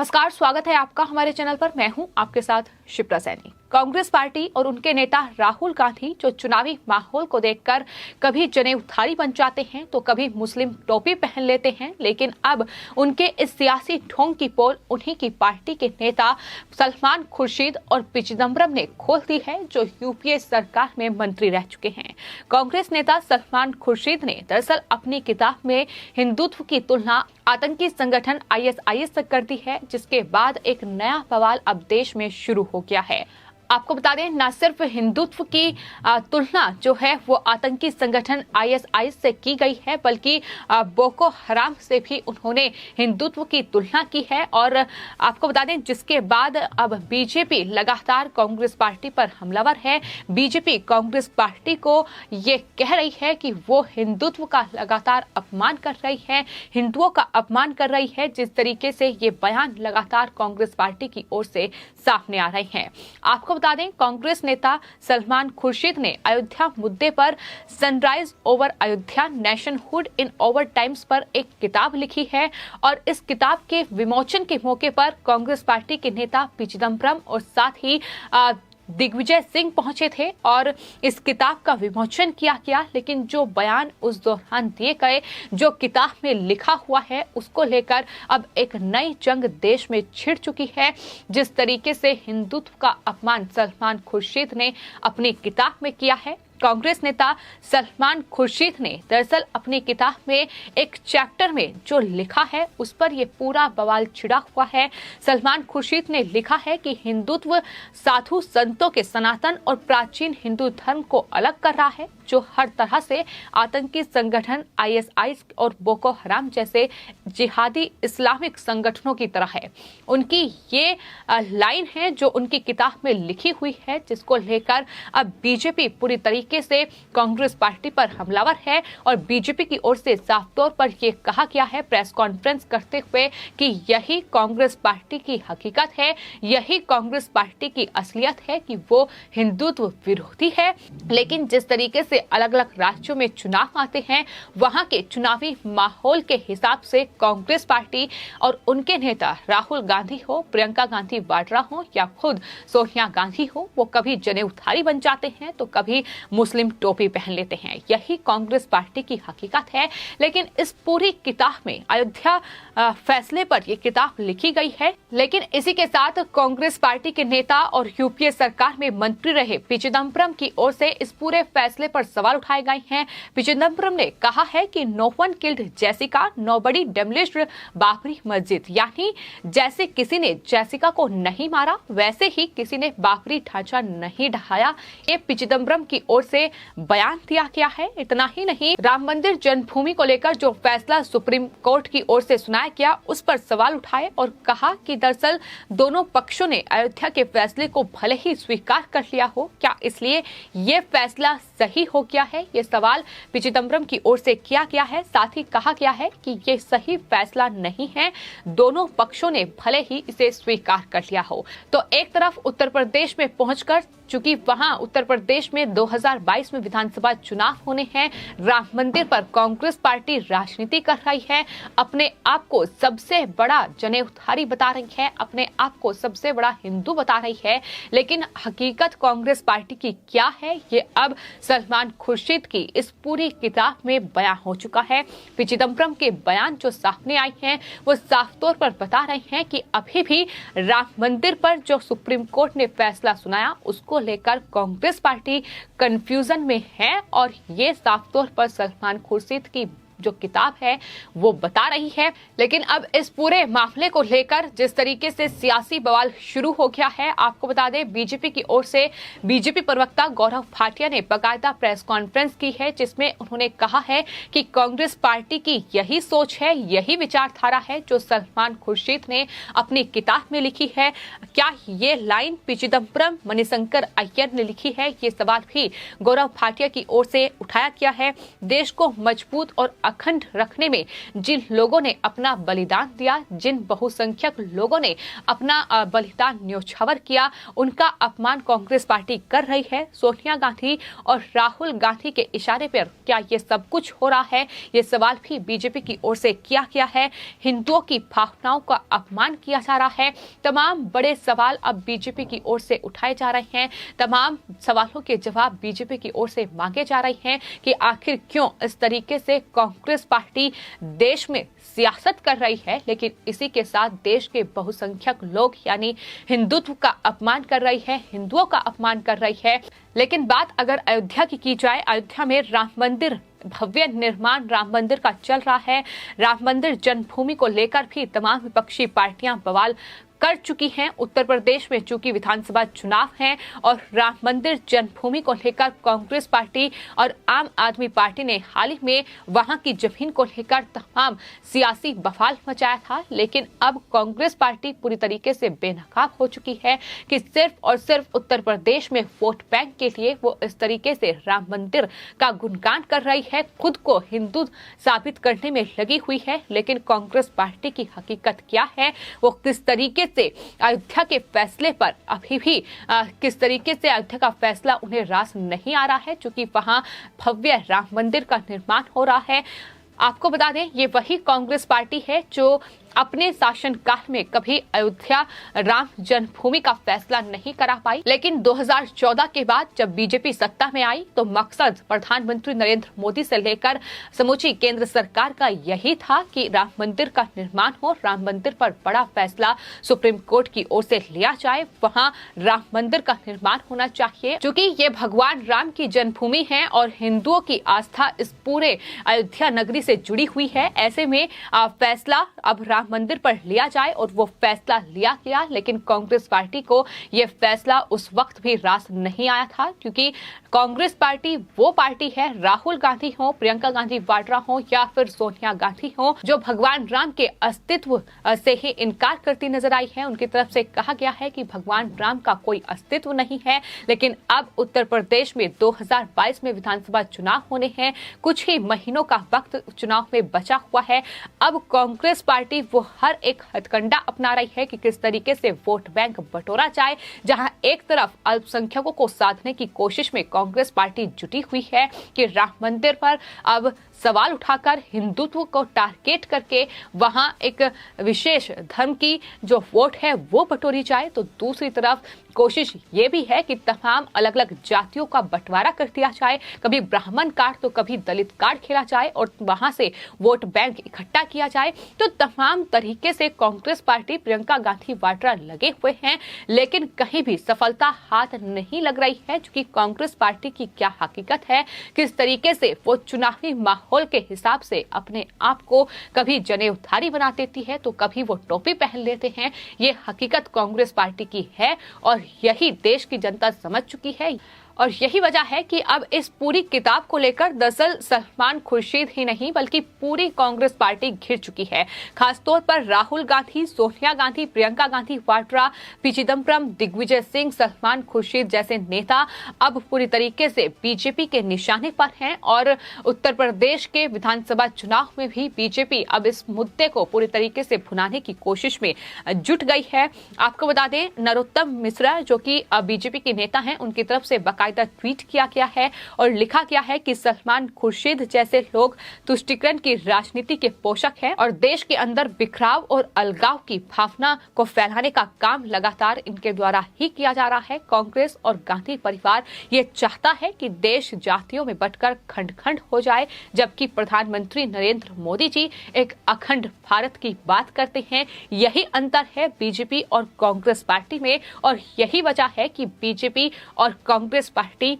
नमस्कार, स्वागत है आपका हमारे चैनल पर। मैं हूं आपके साथ शिप्रा सैनी। कांग्रेस पार्टी और उनके नेता राहुल गांधी जो चुनावी माहौल को देखकर कभी जनेऊधारी बन जाते हैं तो कभी मुस्लिम टोपी पहन लेते हैं, लेकिन अब उनके इस सियासी ढोंग की पोल उन्हीं की पार्टी के नेता सलमान खुर्शीद और पी चिदम्बरम ने खोल दी है, जो यूपीए सरकार में मंत्री रह चुके हैं। कांग्रेस नेता सलमान खुर्शीद ने दरअसल अपनी किताब में हिंदुत्व की तुलना आतंकी संगठन आईएसआईएस से कर दी है, जिसके बाद एक नया बवाल अब देश में शुरू हो गया है। आपको बता दें, न सिर्फ हिंदुत्व की तुलना जो है वो आतंकी संगठन आईएसआईएस से की गई है, बल्कि बोको हराम से भी उन्होंने हिंदुत्व की तुलना की है। और आपको बता दें, जिसके बाद अब बीजेपी लगातार कांग्रेस पार्टी पर हमलावर है। बीजेपी कांग्रेस पार्टी को ये कह रही है कि वो हिंदुत्व का लगातार अपमान कर रही है, हिंदुओं का अपमान कर रही है। जिस तरीके से ये बयान लगातार कांग्रेस पार्टी की ओर से सामने आ रहे हैं। आपको बता दें, कांग्रेस नेता सलमान खुर्शीद ने अयोध्या मुद्दे पर सनराइज ओवर अयोध्या नेशनहुड इन ओवर टाइम्स पर एक किताब लिखी है। और इस किताब के विमोचन के मौके पर कांग्रेस पार्टी के नेता पी चिदम्बरम और साथ ही दिग्विजय सिंह पहुंचे थे और इस किताब का विमोचन किया गया। लेकिन जो बयान उस दौरान दिए गए, जो किताब में लिखा हुआ है, उसको लेकर अब एक नई जंग देश में छिड़ चुकी है। जिस तरीके से हिंदुत्व का अपमान सलमान खुर्शीद ने अपनी किताब में किया है। कांग्रेस नेता सलमान खुर्शीद ने दरअसल अपनी किताब में एक चैप्टर में जो लिखा है उस पर यह पूरा बवाल छिड़ा हुआ है। सलमान खुर्शीद ने लिखा है कि हिंदुत्व साधु संतों के सनातन और प्राचीन हिंदू धर्म को अलग कर रहा है, जो हर तरह से आतंकी संगठन आईएसआईएस और बोको हराम जैसे जिहादी इस्लामिक संगठनों की तरह है। उनकी ये लाइन है जो उनकी किताब में लिखी हुई है, जिसको लेकर अब बीजेपी पूरी तरीके से कांग्रेस पार्टी पर हमलावर है। और बीजेपी की ओर से साफ तौर पर यह कहा गया है प्रेस कॉन्फ्रेंस करते हुए कि यही कांग्रेस पार्टी की हकीकत है, यही कांग्रेस पार्टी की असलियत है कि वो हिंदुत्व विरोधी है। लेकिन जिस तरीके से अलग अलग राज्यों में चुनाव आते हैं, वहां के चुनावी माहौल के हिसाब से कांग्रेस पार्टी और उनके नेता राहुल गांधी हो, प्रियंका गांधी वाड्रा हो या खुद सोनिया गांधी हो, वो कभी जनेऊधारी बन जाते हैं तो कभी मुस्लिम टोपी पहन लेते हैं। यही कांग्रेस पार्टी की हकीकत है। लेकिन इस पूरी किताब में अयोध्या फैसले पर यह किताब लिखी गई है। लेकिन इसी के साथ कांग्रेस पार्टी के नेता और यूपीए सरकार में मंत्री रहे पी चिदम्बरम की ओर से इस पूरे फैसले पर सवाल उठाए गए हैं। पी चिदम्बरम ने कहा है कि no one killed Jessica, nobody demolished Babri Masjid, यानी जैसे किसी ने जैसिका को नहीं मारा वैसे ही किसी ने बाबरी ढांचा नहीं ढहाया। ये पी चिदम्बरम की ओर से बयान दिया गया है। इतना ही नहीं, राम मंदिर जन्मभूमि को लेकर जो फैसला सुप्रीम कोर्ट की ओर से सुनाया गया उस पर सवाल उठाए और कहा कि दरअसल दोनों पक्षों ने अयोध्या के फैसले को भले ही स्वीकार कर लिया हो, क्या इसलिए ये फैसला सही हो गया है? ये सवाल पी चिदम्बरम की ओर से किया गया है। साथ ही कहा गया है कि ये सही फैसला नहीं है, दोनों पक्षों ने भले ही इसे स्वीकार कर लिया हो। तो एक तरफ उत्तर प्रदेश में पहुंचकर, चूंकि वहां उत्तर प्रदेश में 2022 में विधानसभा चुनाव होने हैं, राम मंदिर पर कांग्रेस पार्टी राजनीति कर रही है, अपने आप को सबसे बड़ा जनेऊधारी बता रही है, अपने आप को सबसे बड़ा हिंदू बता रही है। लेकिन हकीकत कांग्रेस पार्टी की क्या है, ये अब सलमान खुर्शीद की इस पूरी किताब में बयां हो चुका है। पी चिदम्बरम के बयान जो सामने आए हैं वो साफ तौर पर बता रहे हैं कि अभी भी राम मंदिर पर जो सुप्रीम कोर्ट ने फैसला सुनाया उसको लेकर कांग्रेस पार्टी कंफ्यूजन में है। और ये साफ तौर पर सलमान खुर्शीद की जो किताब है वो बता रही है। लेकिन अब इस पूरे मामले को लेकर जिस तरीके से सियासी बवाल शुरू हो गया है, आपको बता दें बीजेपी की ओर से बीजेपी प्रवक्ता गौरव भाटिया ने बाकायदा प्रेस कॉन्फ्रेंस की है, जिसमें उन्होंने कहा है कि कांग्रेस पार्टी की यही सोच है, यही विचारधारा है जो सलमान खुर्शीद ने अपनी किताब में लिखी है। क्या ये लाइन पी चिदम्बरम, मणिशंकर अय्यर ने लिखी है? ये सवाल भी गौरव भाटिया की ओर से उठाया गया है। देश को मजबूत और अखंड रखने में जिन लोगों ने अपना बलिदान दिया, जिन बहुसंख्यक लोगों ने अपना बलिदान न्योछावर किया, उनका अपमान कांग्रेस पार्टी कर रही है। सोनिया गांधी और राहुल गांधी के इशारे पर क्या ये सब कुछ हो रहा है, ये सवाल भी बीजेपी की ओर से किया गया है। हिंदुओं की भावनाओं का अपमान किया जा रहा है। तमाम बड़े सवाल अब बीजेपी की ओर से उठाए जा रहे हैं। तमाम सवालों के जवाब बीजेपी की ओर से मांगे जा रहे हैं कि आखिर क्यों इस तरीके से कांग्रेस पार्टी देश में सियासत कर रही है, लेकिन इसी के साथ देश के बहुसंख्यक लोग यानी हिंदुत्व का अपमान कर रही है, हिंदुओं का अपमान कर रही है। लेकिन बात अगर अयोध्या की जाए, अयोध्या में राम मंदिर भव्य निर्माण राम मंदिर का चल रहा है। राम मंदिर जन्मभूमि को लेकर भी तमाम विपक्षी पार्टियां बवाल कर चुकी हैं। उत्तर प्रदेश में चूंकि विधानसभा चुनाव हैं और राम मंदिर जन्मभूमि को लेकर कांग्रेस पार्टी और आम आदमी पार्टी ने हाल ही में वहां की जमीन को लेकर तमाम सियासी बवाल मचाया था, लेकिन अब कांग्रेस पार्टी पूरी तरीके से बेनकाब हो चुकी है कि सिर्फ और सिर्फ उत्तर प्रदेश में वोट बैंक के लिए वो इस तरीके से राम मंदिर का गुणगान कर रही है, खुद को हिंदू साबित करने में लगी हुई है। लेकिन कांग्रेस पार्टी की हकीकत क्या है, वो किस तरीके से अयोध्या के फैसले पर अभी भी किस तरीके से अयोध्या का फैसला उन्हें रास नहीं आ रहा है, क्योंकि वहां भव्य राम मंदिर का निर्माण हो रहा है। आपको बता दें, ये वही कांग्रेस पार्टी है जो अपने शासनकाल में कभी अयोध्या राम जन्मभूमि का फैसला नहीं करा पाई, लेकिन 2014 के बाद जब बीजेपी सत्ता में आई तो मकसद प्रधानमंत्री नरेंद्र मोदी से लेकर समूची केंद्र सरकार का यही था कि राम मंदिर का निर्माण हो, राम मंदिर पर बड़ा फैसला सुप्रीम कोर्ट की ओर से लिया जाए, वहां राम मंदिर का निर्माण होना चाहिए। क्योंकि ये भगवान राम की जन्मभूमि है और हिंदुओं की आस्था इस पूरे अयोध्या नगरी से जुड़ी हुई है। ऐसे में फैसला अब राम मंदिर पर लिया जाए और वो फैसला लिया गया, लेकिन कांग्रेस पार्टी को ये फैसला उस वक्त भी रास नहीं आया था, क्योंकि कांग्रेस पार्टी वो पार्टी है, राहुल गांधी हो, प्रियंका गांधी वाड्रा हो या फिर सोनिया गांधी हो, जो भगवान राम के अस्तित्व से ही इनकार करती नजर आई है। उनकी तरफ से कहा गया है कि भगवान राम का कोई अस्तित्व नहीं है। लेकिन अब उत्तर प्रदेश में 2022 में विधानसभा चुनाव होने हैं, कुछ ही महीनों का वक्त चुनाव में बचा हुआ है। अब कांग्रेस पार्टी वो हर एक हथकंडा अपना रही है कि किस तरीके से वोट बैंक बटोरा जाए। जहां एक तरफ अल्पसंख्यकों को साधने की कोशिश में कांग्रेस पार्टी जुटी हुई है कि राम मंदिर पर अब सवाल उठाकर हिंदुत्व को टारगेट करके वहां एक विशेष धर्म की जो वोट है वो बटोरी जाए, तो दूसरी तरफ कोशिश ये भी है कि तमाम अलग अलग जातियों का बंटवारा कर दिया जाए, कभी ब्राह्मण कार्ड तो कभी दलित कार्ड खेला जाए और वहां से वोट बैंक इकट्ठा किया जाए। तो तमाम तरीके से कांग्रेस पार्टी प्रियंका गांधी वाड्रा लगे हुए हैं, लेकिन कहीं भी सफलता हाथ नहीं लग रही है। क्योंकि कांग्रेस पार्टी की क्या हकीकत है, किस तरीके से वो चुनावी माहौल के हिसाब से अपने आप को कभी जनेऊधारी बना देती है तो कभी वो टोपी पहन लेते हैं, ये हकीकत कांग्रेस पार्टी की है और यही देश की जनता समझ चुकी है। और यही वजह है कि अब इस पूरी किताब को लेकर दरअसल सलमान खुर्शीद ही नहीं बल्कि पूरी कांग्रेस पार्टी घिर चुकी है। खासतौर पर राहुल गांधी, सोनिया गांधी, प्रियंका गांधी वाड्रा, पी चिदम्बरम, दिग्विजय सिंह, सलमान खुर्शीद जैसे नेता अब पूरी तरीके से बीजेपी के निशाने पर हैं और उत्तर प्रदेश के विधानसभा चुनाव में भी बीजेपी अब इस मुद्दे को पूरी तरीके से भुनाने की कोशिश में जुट गई है। आपको बता दें, नरोत्तम मिश्रा जो कि बीजेपी के नेता हैं, उनकी तरफ से ट्वीट किया गया है और लिखा गया है कि सलमान खुर्शीद जैसे लोग तुष्टीकरण की राजनीति के पोषक हैं और देश के अंदर बिखराव और अलगाव की भावना को फैलाने का काम लगातार इनके द्वारा ही किया जा रहा है। कांग्रेस और गांधी परिवार ये चाहता है कि देश जातियों में बंटकर खंड खंड हो जाए, जबकि प्रधानमंत्री नरेंद्र मोदी जी एक अखंड भारत की बात करते हैं। यही अंतर है बीजेपी और कांग्रेस पार्टी में और यही वजह है कि बीजेपी और कांग्रेस पार्टी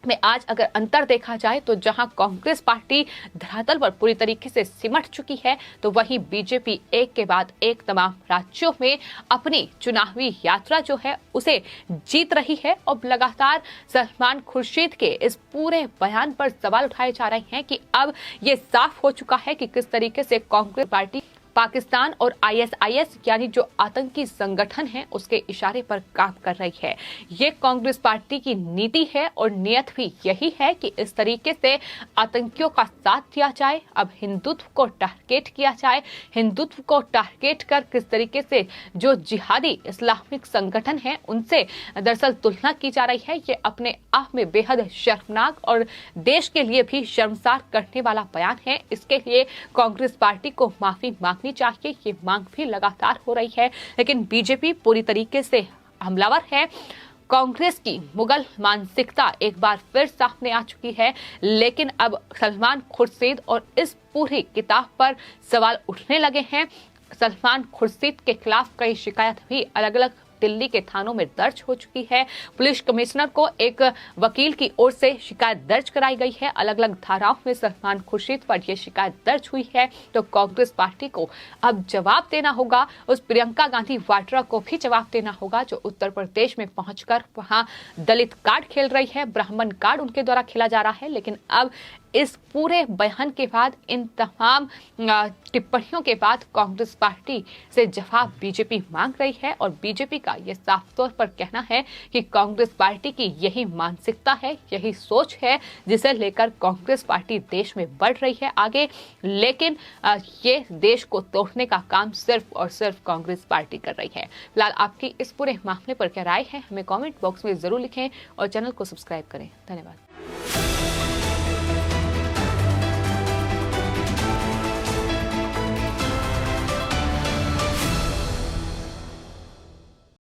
में आज अगर अंतर देखा जाए तो जहां कांग्रेस पार्टी धरातल पर पूरी तरीके से सिमट चुकी है, तो वहीं बीजेपी एक के बाद एक तमाम राज्यों में अपनी चुनावी यात्रा जो है उसे जीत रही है। और लगातार सलमान खुर्शीद के इस पूरे बयान पर सवाल उठाए जा रहे हैं कि अब ये साफ हो चुका है कि किस तरीके से कांग्रेस पार्टी पाकिस्तान और ISIS यानी जो आतंकी संगठन है उसके इशारे पर काम कर रही है। ये कांग्रेस पार्टी की नीति है और नियत भी यही है कि इस तरीके से आतंकियों का साथ दिया जाए। अब हिंदुत्व को टारगेट किया जाए, हिंदुत्व को टारगेट कर किस तरीके से जो जिहादी इस्लामिक संगठन है उनसे दरअसल तुलना की जा रही है। ये अपने आप में बेहद शर्मनाक और देश के लिए भी शर्मसार करने वाला बयान है। इसके लिए कांग्रेस पार्टी को माफी मांगनी चाहिए। ये मांग भी लगातार हो रही है, लेकिन बीजेपी पूरी तरीके से हमलावर है। कांग्रेस की मुगल मानसिकता एक बार फिर सामने आ चुकी है, लेकिन अब सलमान खुर्शीद और इस पूरी किताब पर सवाल उठने लगे हैं। सलमान खुर्शीद के खिलाफ कई शिकायत भी अलग अलग दिल्ली के थानों में दर्ज हो चुकी है। पुलिस कमिश्नर को एक वकील की ओर से शिकायत दर्ज कराई गई है। अलग अलग धाराओं में सलमान खुर्शीद पर यह शिकायत दर्ज हुई है। तो कांग्रेस पार्टी को अब जवाब देना होगा। उस प्रियंका गांधी वाड्रा को भी जवाब देना होगा जो उत्तर प्रदेश में पहुंचकर वहां दलित कार्ड खेल रही है, ब्राह्मण कार्ड उनके द्वारा खेला जा रहा है। लेकिन अब इस पूरे बयान के बाद, इन तमाम टिप्पणियों के बाद कांग्रेस पार्टी से जवाब बीजेपी मांग रही है और बीजेपी का यह साफ तौर पर कहना है कि कांग्रेस पार्टी की यही मानसिकता है, यही सोच है जिसे लेकर कांग्रेस पार्टी देश में बढ़ रही है आगे। लेकिन ये देश को तोड़ने का काम सिर्फ और सिर्फ कांग्रेस पार्टी कर रही है। फिलहाल आपकी इस पूरे मामले पर क्या राय है हमें कमेंट बॉक्स में जरूर लिखें और चैनल को सब्सक्राइब करें। धन्यवाद।